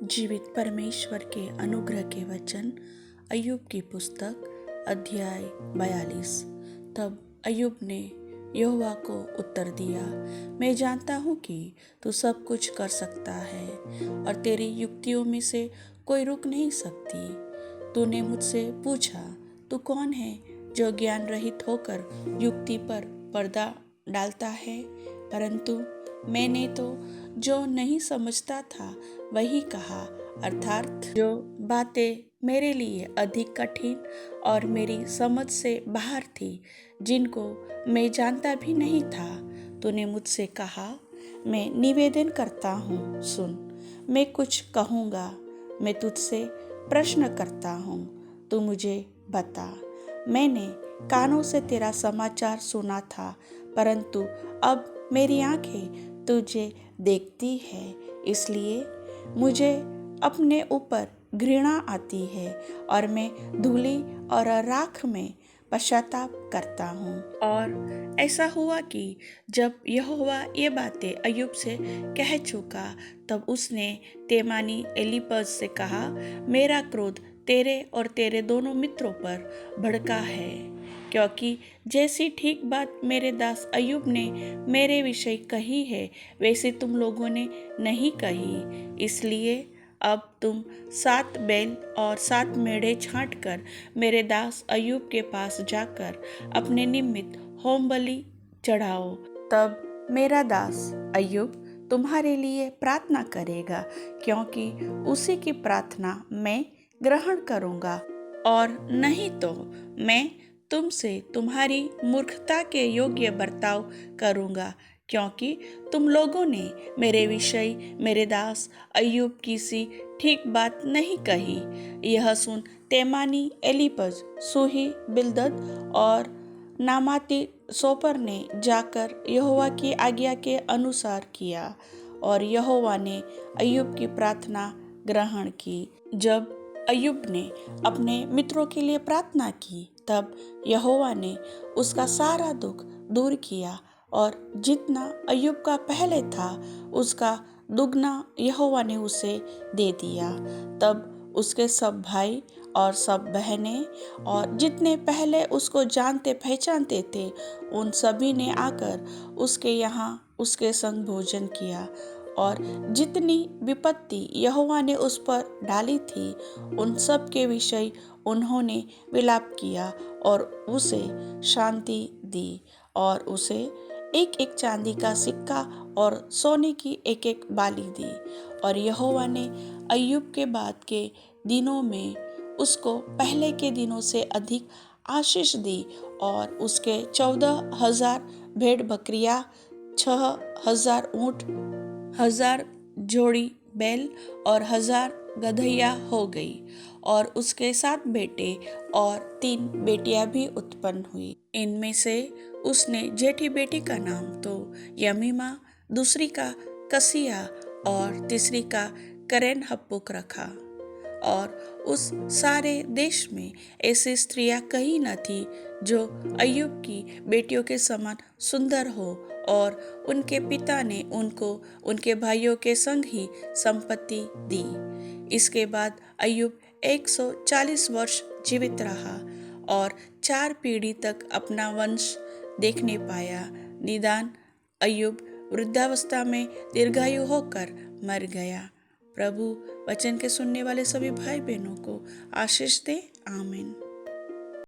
जीवित परमेश्वर के अनुग्रह के वचन, अय्यूब की पुस्तक अध्याय 42। तब अय्यूब ने यहोवा को उत्तर दिया, मैं जानता हूँ कि तू सब कुछ कर सकता है और तेरी युक्तियों में से कोई रुक नहीं सकती। तूने मुझसे पूछा, तू कौन है जो ज्ञान रहित होकर युक्ति पर पर्दा डालता है? परंतु मैंने तो जो नहीं समझता था वही कहा, अर्थात जो बातें मेरे लिए अधिक कठिन और मेरी समझ से बाहर थी, जिनको मैं जानता भी नहीं था। तूने मुझसे कहा, मैं निवेदन करता हूँ, सुन। मैं कुछ कहूँगा, मैं तुझसे प्रश्न करता हूँ, तू मुझे बता। मैंने कानों से तेरा समाचार सुना था, परंतु अब मेरी आंखें तुझे देखती है, इसलिए मुझे अपने ऊपर घृणा आती है और मैं धूलि और राख में पश्चाताप करता हूँ। और ऐसा हुआ कि जब यहोवा ये बातें अय्यूब से कह चुका, तब उसने तेमानी एलीपज से कहा, मेरा क्रोध तेरे और तेरे दोनों मित्रों पर भड़का है, क्योंकि जैसी ठीक बात मेरे दास अय्यूब ने मेरे विषय कही है, वैसे तुम लोगों ने नहीं कही। इसलिए अब तुम 7 बैल और 7 मेढ़े छांट कर मेरे दास अय्यूब के पास जाकर अपने निमित्त होम बलि चढ़ाओ। तब मेरा दास अय्यूब तुम्हारे लिए प्रार्थना करेगा, क्योंकि उसी की प्रार्थना मैं ग्रहण करूँगा, और नहीं तो मैं तुमसे तुम्हारी मूर्खता के योग्य बर्ताव करूँगा, क्योंकि तुम लोगों ने मेरे विषय मेरे दास अय्यूब की सी ठीक बात नहीं कही। यह सुन तेमानी एलीपज, सूही, बिल्दद और नामाती सोपर ने जाकर यहोवा की आज्ञा के अनुसार किया, और यहोवा ने अय्यूब की प्रार्थना ग्रहण की। जब अय्यूब ने अपने मित्रों के लिए प्रार्थना की, तब यहोवा ने उसका सारा दुख दूर किया, और जितना अय्यूब का पहले था उसका दुगना यहोवा ने उसे दे दिया। तब उसके सब भाई और सब बहनें और जितने पहले उसको जानते पहचानते थे, उन सभी ने आकर उसके यहाँ उसके संग भोजन किया, और जितनी विपत्ति यहोवा ने उस पर डाली थी, उन सब के विषय उन्होंने विलाप किया और उसे शांति दी, और उसे एक एक चांदी का सिक्का और सोने की एक एक बाली दी। और यहोवा ने अय्यूब के बाद के दिनों में उसको पहले के दिनों से अधिक आशीष दी, और उसके 14,000 भेड़ बकरियां, 6,000 ऊँट, 1,000 जोड़ी बैल और 1,000 गदहिया हो गई, और उसके 7 बेटे और 3 बेटियां भी उत्पन्न हुई। इनमें से उसने जेठी बेटी का नाम तो यमीमा, दूसरी का कसिया और तीसरी का करेन हप्पुक रखा। और उस सारे देश में ऐसी स्त्रियां कहीं न थी जो अय्यूब की बेटियों के समान सुंदर हो, और उनके पिता ने उनको उनके भाइयों के संग ही संपत्ति दी। इसके बाद अय्यूब 140 वर्ष जीवित रहा और 4 पीढ़ी तक अपना वंश देखने पाया। निदान अय्यूब वृद्धावस्था में दीर्घायु होकर मर गया। प्रभु वचन के सुनने वाले सभी भाई बहनों को आशीष दे। आमीन।